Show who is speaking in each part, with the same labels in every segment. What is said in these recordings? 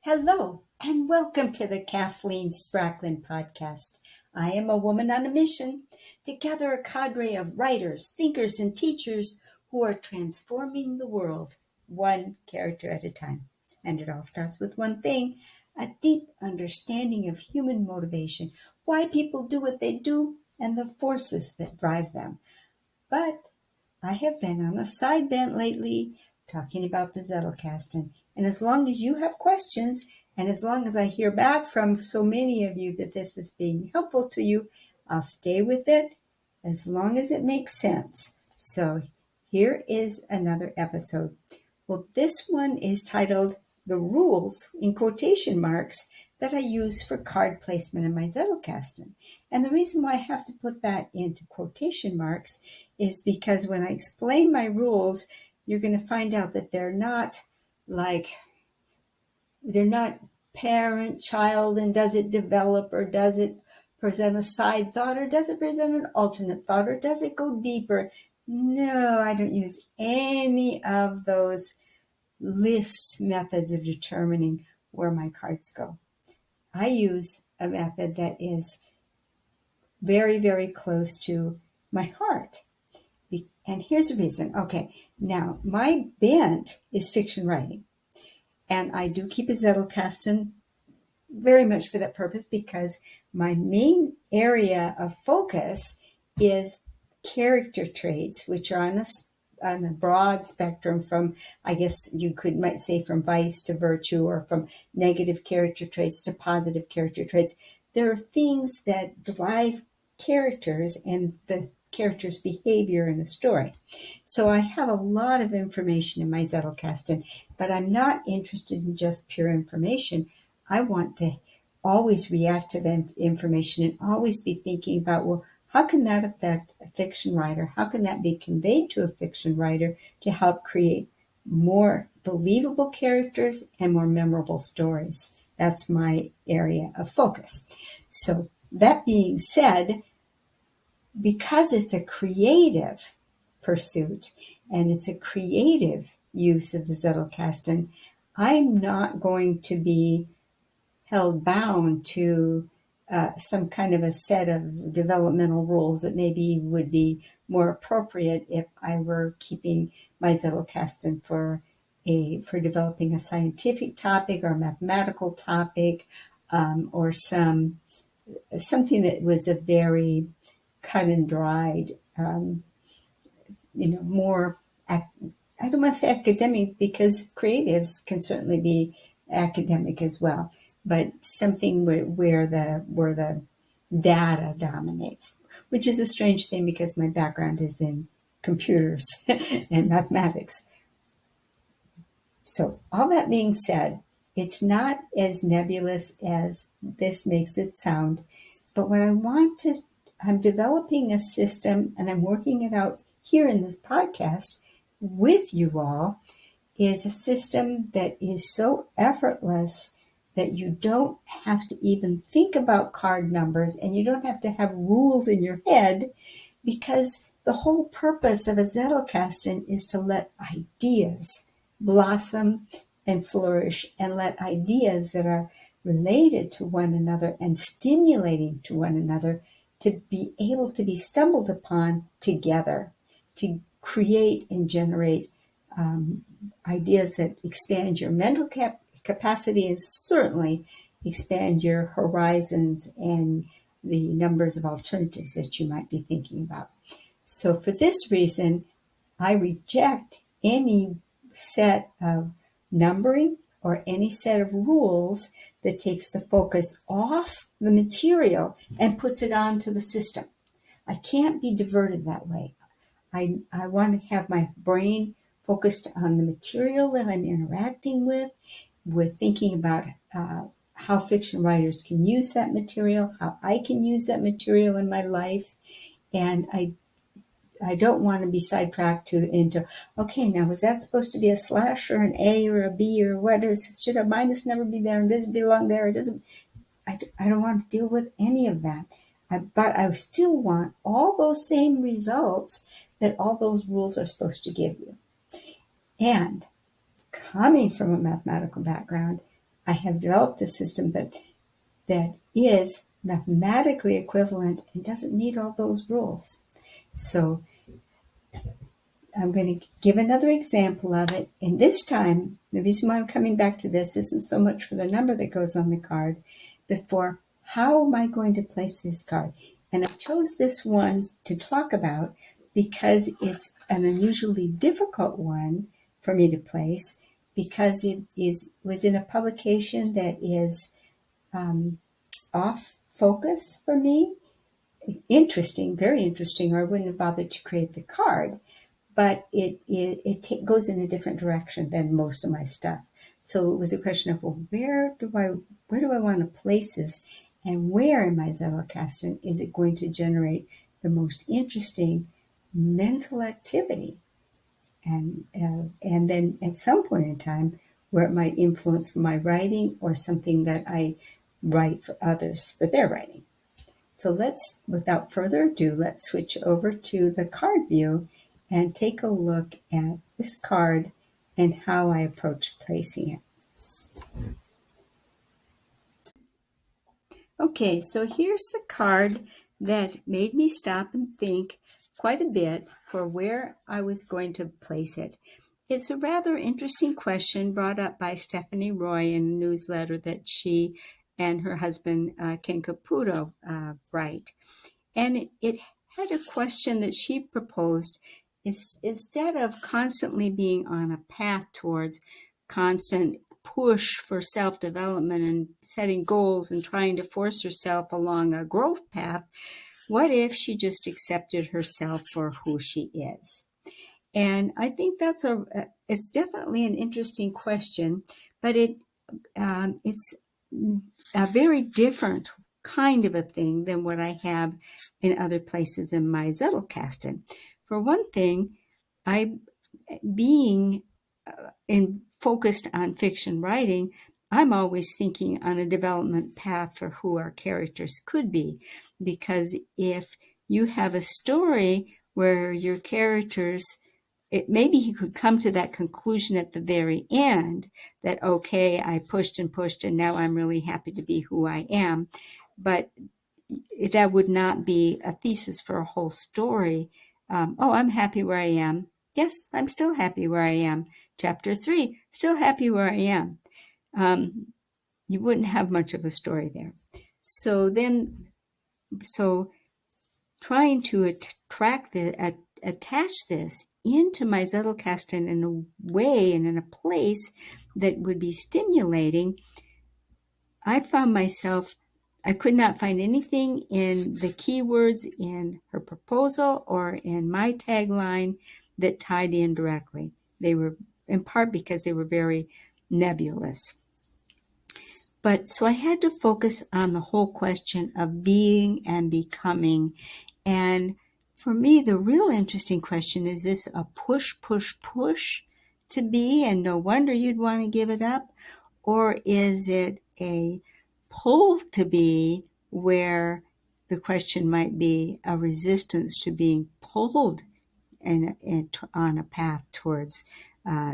Speaker 1: Hello, and welcome to the Kathleen Spracklin podcast. I am a woman on a mission to gather a cadre of writers, thinkers, and teachers who are transforming the world one character at a time. And it all starts with one thing: a deep understanding of human motivation, why people do what they do, and the forces that drive them. But I have been on a side bent lately talking about the Zettelkasten. And as long as you have questions, and as long as I hear back from so many of you that this is being helpful to you, I'll stay with it as long as it makes sense. So here is another episode. Well, this one is titled "The Rules," in quotation marks, that I use for card placement in my Zettelkasten. And the reason why I have to put that into quotation marks is because when I explain my rules, you're going to find out that they're not parent, child, and does it develop, or does it present a side thought, or does it present an alternate thought, or does it go deeper? No, I don't use any of those list methods of determining where my cards go. I use a method that is very, very close to my heart. And here's the reason. Okay, now my bent is fiction writing. And I do keep a Zettelkasten very much for that purpose, because my main area of focus is character traits, which are on a broad spectrum from, I guess you might say, from vice to virtue, or from negative character traits to positive character traits. There are things that drive characters and the character's behavior in a story. So I have a lot of information in my Zettelkasten, but I'm not interested in just pure information. I want to always react to the information and always be thinking about, well, how can that affect a fiction writer? How can that be conveyed to a fiction writer to help create more believable characters and more memorable stories? That's my area of focus. So that being said, because it's a creative pursuit and it's a creative use of the Zettelkasten, I'm not going to be held bound to some kind of a set of developmental rules that maybe would be more appropriate if I were keeping my Zettelkasten for developing a scientific topic or a mathematical topic, or something that was a very cut and dried, more. I don't want to say academic, because creatives can certainly be academic as well, but something where the data dominates, which is a strange thing because my background is in computers and mathematics. So all that being said, it's not as nebulous as this makes it sound, but what I'm developing a system, and I'm working it out here in this podcast with you all, is a system that is so effortless that you don't have to even think about card numbers, and you don't have to have rules in your head, because the whole purpose of a Zettelkasten is to let ideas blossom and flourish, and let ideas that are related to one another and stimulating to one another to be able to be stumbled upon together, to create and generate ideas that expand your mental capacity, and certainly expand your horizons and the numbers of alternatives that you might be thinking about. So for this reason, I reject any set of numbering or any set of rules that takes the focus off the material and puts it onto the system. I can't be diverted that way. I want to have my brain focused on the material that I'm interacting with. We're thinking about how fiction writers can use that material, how I can use that material in my life. And I don't want to be sidetracked into, okay, now was that supposed to be a slash or an A or a B or what? Should a minus number be there, and does it belong there? It doesn't. I don't want to deal with any of that. But I still want all those same results that all those rules are supposed to give you. And coming from a mathematical background, I have developed a system that is mathematically equivalent and doesn't need all those rules. So I'm going to give another example of it. And this time, the reason why I'm coming back to this isn't so much for the number that goes on the card, but for how am I going to place this card. And I chose this one to talk about because it's an unusually difficult one for me to place, because it was in a publication that is off focus for me. Interesting, very interesting, or I wouldn't have bothered to create the card. But it goes in a different direction than most of my stuff. So it was a question of, well, where do I want to place this, and where in my Zettelkasten is it going to generate the most interesting mental activity, and then at some point in time where it might influence my writing or something that I write for others for their writing. So without further ado, let's switch over to the card view and take a look at this card and how I approach placing it. Okay, so here's the card that made me stop and think quite a bit for where I was going to place it. It's a rather interesting question brought up by Stephanie Roy in a newsletter that she and her husband, Ken Caputo, write. And it had a question that she proposed is, instead of constantly being on a path towards constant push for self-development and setting goals and trying to force herself along a growth path, what if she just accepted herself for who she is? And I think it's definitely an interesting question, but it's a very different kind of a thing than what I have in other places in my Zettelkasten. For one thing, being focused on fiction writing, I'm always thinking on a development path for who our characters could be. Because if you have a story where your characters, maybe he could come to that conclusion at the very end that, okay, I pushed and pushed and now I'm really happy to be who I am. But that would not be a thesis for a whole story. I'm happy where I am. Yes, I'm still happy where I am. Chapter 3, still happy where I am. You wouldn't have much of a story there. So trying to attach this into my Zettelkasten in a way and in a place that would be stimulating, I found myself, I could not find anything in the keywords in her proposal or in my tagline that tied in directly. They were, in part because they were very nebulous. But so I had to focus on the whole question of being and becoming. And for me, the real interesting question is this a push, push, push to be, and no wonder you'd want to give it up? Or is it a pull to be, where the question might be a resistance to being pulled on a path towards,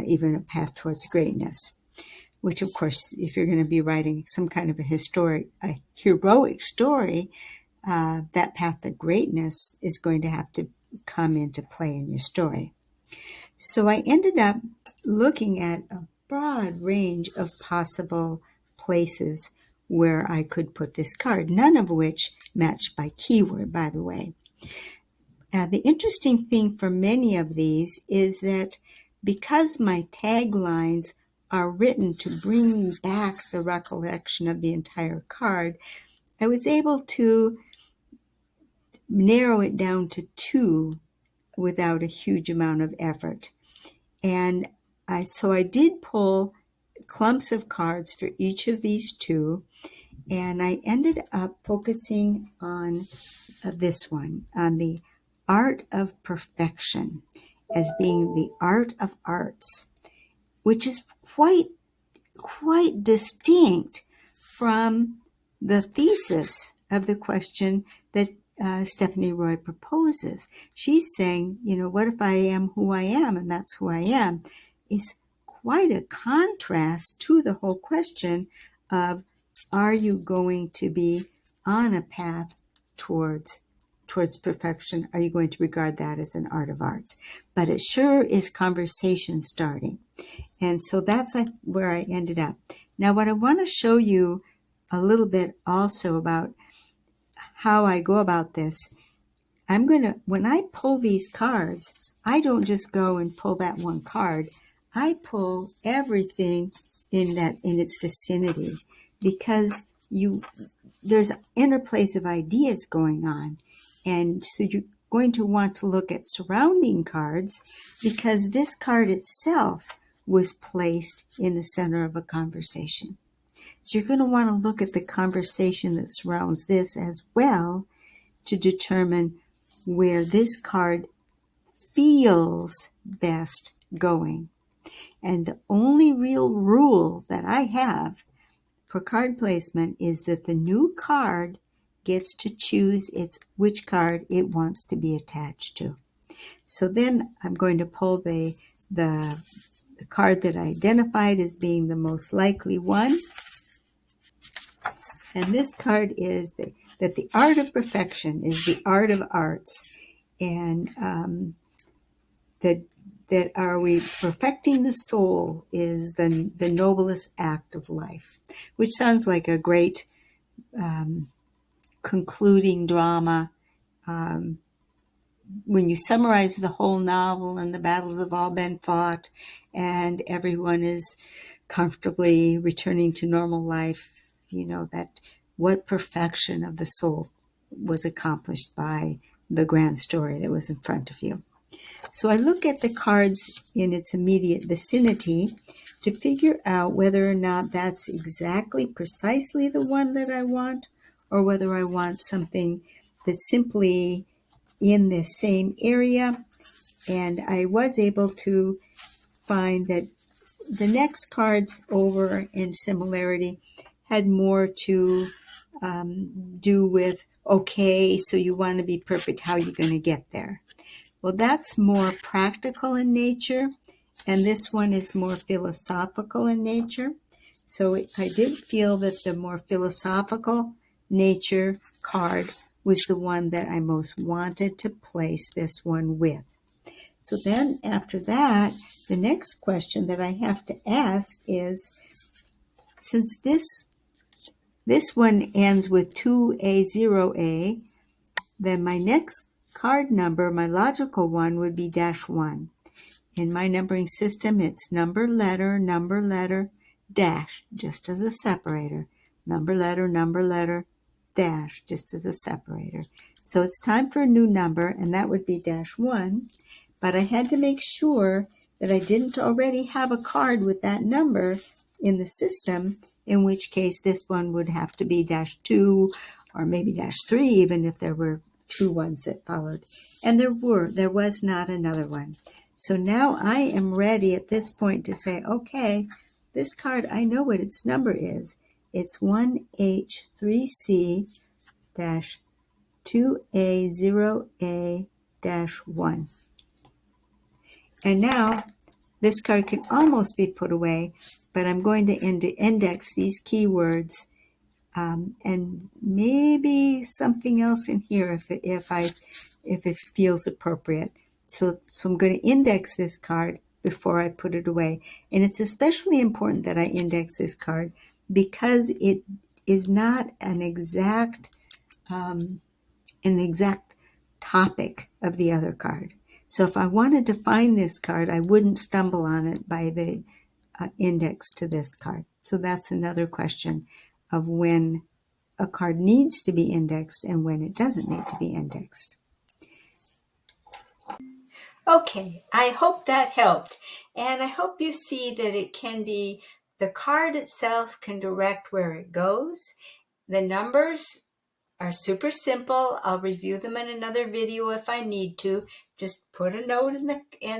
Speaker 1: even a path towards greatness? Which, of course, if you're going to be writing some kind of a heroic story, that path to greatness is going to have to come into play in your story. So I ended up looking at a broad range of possible places where I could put this card, none of which matched by keyword, by the way. The interesting thing for many of these is that because my taglines are written to bring back the recollection of the entire card, I was able to narrow it down to 2 without a huge amount of effort. And so I did pull clumps of cards for each of these 2, and I ended up focusing on this one, on the art of perfection as being the art of arts, which is quite distinct from the thesis of the question that Stephanie Roy proposes. She's saying, what if I am who I am, and that's who I am, is quite a contrast to the whole question of, are you going to be on a path towards perfection? Are you going to regard that as an art of arts? But it sure is conversation starting. And so that's where I ended up. Now, what I want to show you a little bit also about how I go about this, when I pull these cards, I don't just go and pull that one card. I pull everything in its vicinity, because there's interplays of ideas going on. And so you're going to want to look at surrounding cards, because this card itself was placed in the center of a conversation. So you're going to want to look at the conversation that surrounds this as well to determine where this card feels best going. And the only real rule that I have for card placement is that the new card gets to choose which card it wants to be attached to. So then I'm going to pull the card that I identified as being the most likely one. And this card is that the art of perfection is the art of arts. And that are we perfecting the soul is the noblest act of life, which sounds like a great concluding drama. When you summarize the whole novel and the battles have all been fought and everyone is comfortably returning to normal life, that what perfection of the soul was accomplished by the grand story that was in front of you. So I look at the cards in its immediate vicinity to figure out whether or not that's exactly precisely the one that I want, or whether I want something that's simply in the same area. And I was able to find that the next cards over in similarity had more to do with, okay, so you want to be perfect, how are you going to get there? Well, that's more practical in nature, and this one is more philosophical in nature. So I did feel that the more philosophical nature card was the one that I most wanted to place this one with. So then after that, the next question that I have to ask is, since this one ends with 2A0A, then my next card number, my logical one, would be -1. In my numbering system, it's number, letter, dash, just as a separator. Number, letter, dash, just as a separator. So it's time for a new number, and that would be -1. But I had to make sure that I didn't already have a card with that number in the system, in which case this one would have to be -2 or maybe -3, even if there were 2 ones that followed. And there was not another one. So now I am ready at this point to say, okay, this card, I know what its number is. It's 1H3C-2A0A-1. And now this card can almost be put away, but I'm going to index these keywords and maybe something else in here if it feels appropriate. So I'm going to index this card before I put it away. And it's especially important that I index this card because it is not an exact topic of the other card. So if I wanted to find this card, I wouldn't stumble on it by the index to this card. So that's another question of when a card needs to be indexed and when it doesn't need to be indexed. Okay, I hope that helped. And I hope you see that it can be, the card itself can direct where it goes. The numbers are super simple. I'll review them in another video if I need to. Just put a note in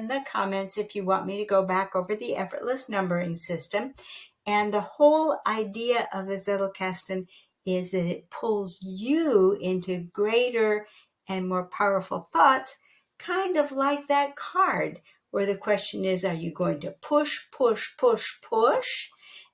Speaker 1: the comments if you want me to go back over the effortless numbering system. And the whole idea of the Zettelkasten is that it pulls you into greater and more powerful thoughts, kind of like that card, where the question is, are you going to push, push, push, push?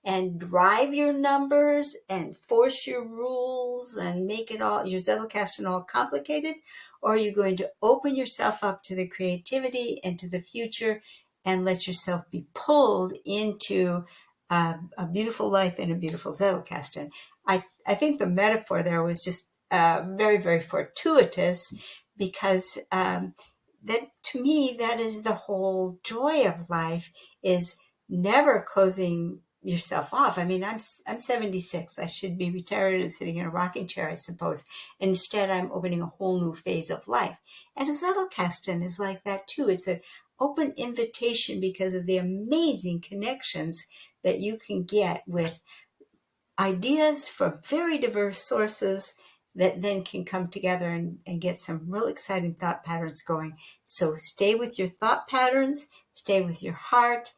Speaker 1: and drive your numbers and force your rules and make it all, your Zettelkasten all complicated? Or are you going to open yourself up to the creativity and to the future and let yourself be pulled into a beautiful life and a beautiful Zettelkasten? I think the metaphor there was just very, very fortuitous, because that, to me, that is the whole joy of life, is never closing yourself off. I mean, I'm 76. I should be retired and sitting in a rocking chair, I suppose. And instead, I'm opening a whole new phase of life. And a Zettelkasten is like that too. It's an open invitation because of the amazing connections that you can get with ideas from very diverse sources that then can come together and get some real exciting thought patterns going. So stay with your thought patterns, stay with your heart,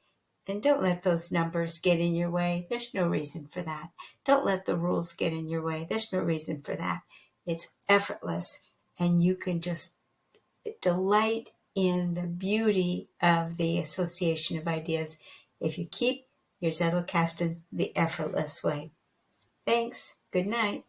Speaker 1: and don't let those numbers get in your way. There's no reason for that. Don't let the rules get in your way. There's no reason for that. It's effortless, and you can just delight in the beauty of the association of ideas if you keep your Zettelkasten the effortless way. Thanks. Good night.